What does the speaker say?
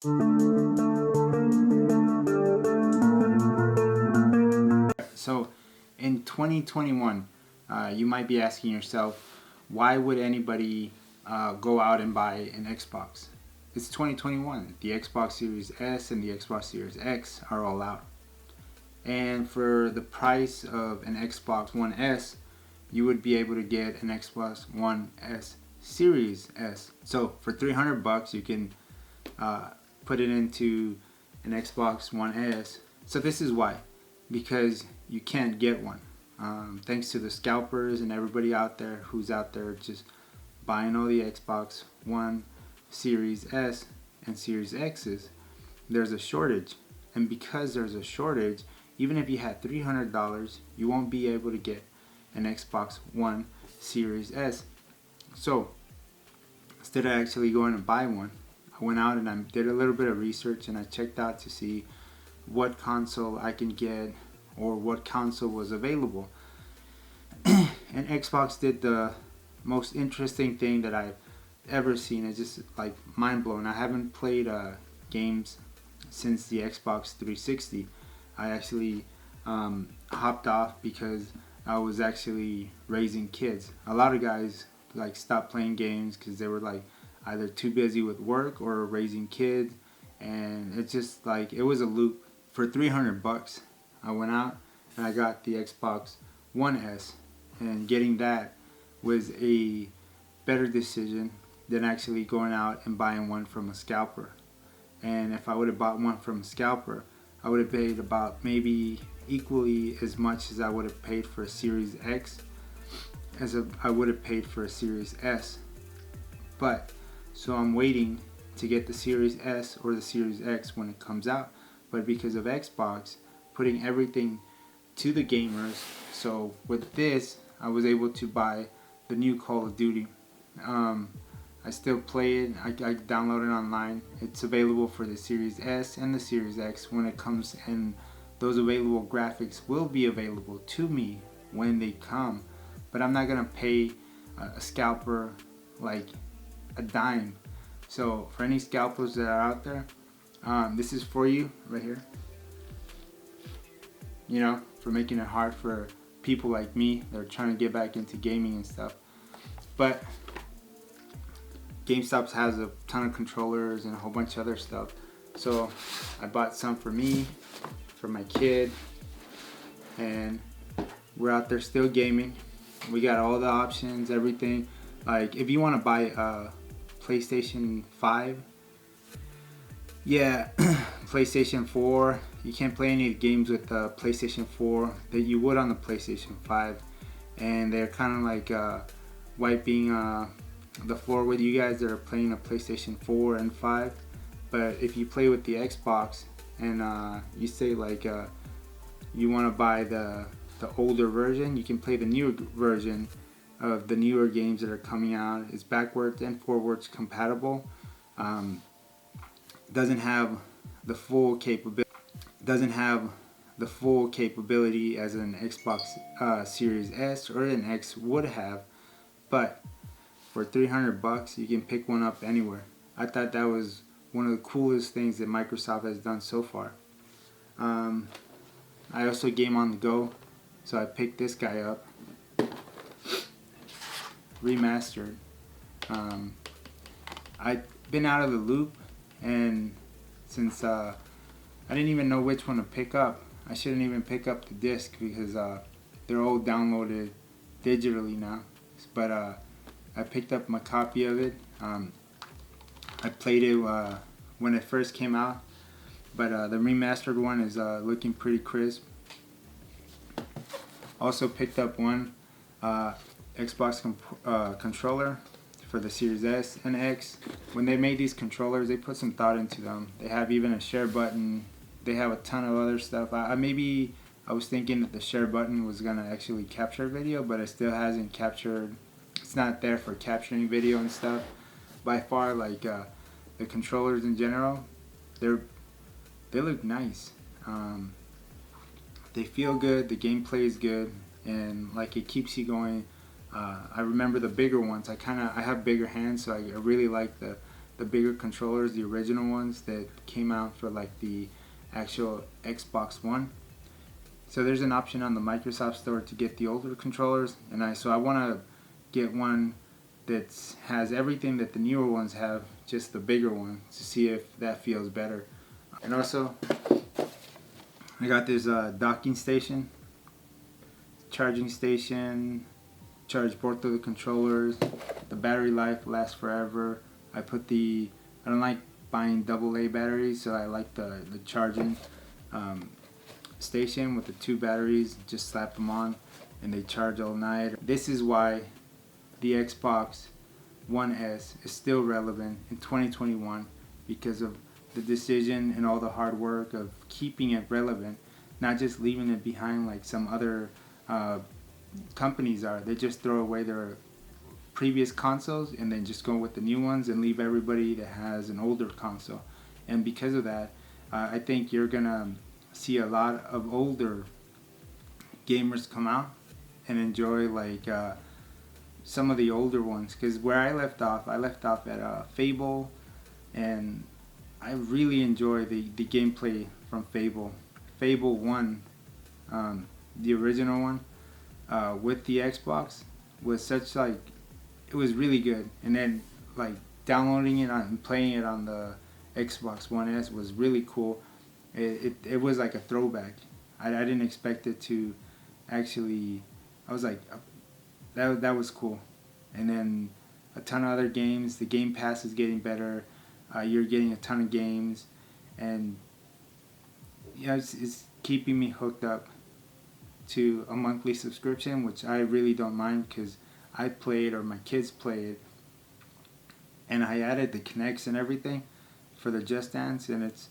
So in 2021, you might be asking yourself, why would anybody go out and buy an Xbox? It's 2021. The Xbox Series S and the Xbox Series X are all out. And for the price of an Xbox One S, you would be able to get an Xbox One S Series S. So for 300 bucks, you can put it into an Xbox One S. So this is why. Because you can't get one. Thanks to the scalpers and everybody out there who's out there just buying all the Xbox One, Series S, and Series X's, there's a shortage. And because there's a shortage, even if you had $300, you won't be able to get an Xbox One Series S. So instead of actually going to buy one, I went out and I did a little bit of research and I checked out to see what console I can get or what console was available. And Xbox did the most interesting thing that I've ever seen. It's just like mind blowing. I haven't played games since the Xbox 360. I actually hopped off because I was actually raising kids. A lot of guys like stopped playing games because they were like either too busy with work or raising kids, and it's just like it was a loop. For 300 bucks, I went out and I got the Xbox One S, and getting that was a better decision than actually going out and buying one from a scalper. And if I would have bought one from a scalper, I would have paid about maybe equally as much as I would have paid for a Series X as I would have paid for a Series S. But so I'm waiting to get the Series S or the Series X when it comes out. But because of Xbox putting everything to the gamers, so with this I was able to buy the new Call of Duty. I still play it. I download it online. It's available for the Series S and the Series X when it comes, and those available graphics will be available to me when they come. But I'm not gonna pay a scalper like a dime. So for any scalpers that are out there, this is for you right here. You know, for making it hard for people like me that are trying to get back into gaming and stuff. But GameStop has a ton of controllers and a whole bunch of other stuff. So I bought some for me, for my kid, and we're out there still gaming. We got all the options, everything. Like if you want to buy a PlayStation 5, yeah, PlayStation 4, you can't play any games with the PlayStation 4 that you would on the PlayStation 5, and they're kind of like wiping the floor with you guys that are playing a PlayStation 4 and 5. But if you play with the Xbox and you say like you want to buy the older version, you can play the newer version of the newer games that are coming out. It's backwards and forwards compatible. Doesn't have the full capability. As an Xbox Series S or an X would have, but for 300 bucks you can pick one up anywhere. I thought that was one of the coolest things that Microsoft has done so far. I also game on the go, so I picked this guy up, remastered. I've been out of the loop, and since I didn't even know which one to pick up, I shouldn't even pick up the disc because they're all downloaded digitally now. But I picked up my copy of it. I played it when it first came out, but the remastered one is looking pretty crisp. Also picked up one Xbox controller for the Series S and X. When they made these controllers, they put some thought into them. They have even a share button. They have a ton of other stuff. I was thinking that the share button was gonna actually capture video, but it still hasn't captured. It's not there for capturing video and stuff. By far, like the controllers in general, they look nice. They feel good. The gameplay is good, and like it keeps you going. I remember the bigger ones. I have bigger hands, so I really like the the bigger controllers, the original ones that came out for like the actual Xbox One. So there's an option on the Microsoft Store to get the older controllers, and I want to get one that has everything that the newer ones have, just the bigger one, to see if that feels better. And also, I got this docking station, charging station, charge both of the controllers. The battery life lasts forever. I don't like buying AA batteries, so I like the charging station with the 2 batteries. Just slap them on and they charge all night. This is why the Xbox One S is still relevant in 2021, because of the decision and all the hard work of keeping it relevant, not just leaving it behind like some other companies are. They just throw away their previous consoles and then just go with the new ones and leave everybody that has an older console. And because of that, I think you're gonna see a lot of older gamers come out and enjoy like some of the older ones. Because where I left off at Fable, and I really enjoy the gameplay from Fable. Fable 1, the original one, with the Xbox was such like, it was really good. And then like downloading it and playing it on the Xbox One S was really cool. It was like a throwback. I didn't expect it to actually, I was like, that was cool. And then a ton of other games. The Game Pass is getting better. You're getting a ton of games, and yeah, it's keeping me hooked up to a monthly subscription, which I really don't mind, because I play it or my kids play it, and I added the Kinects and everything for the Just Dance, and it's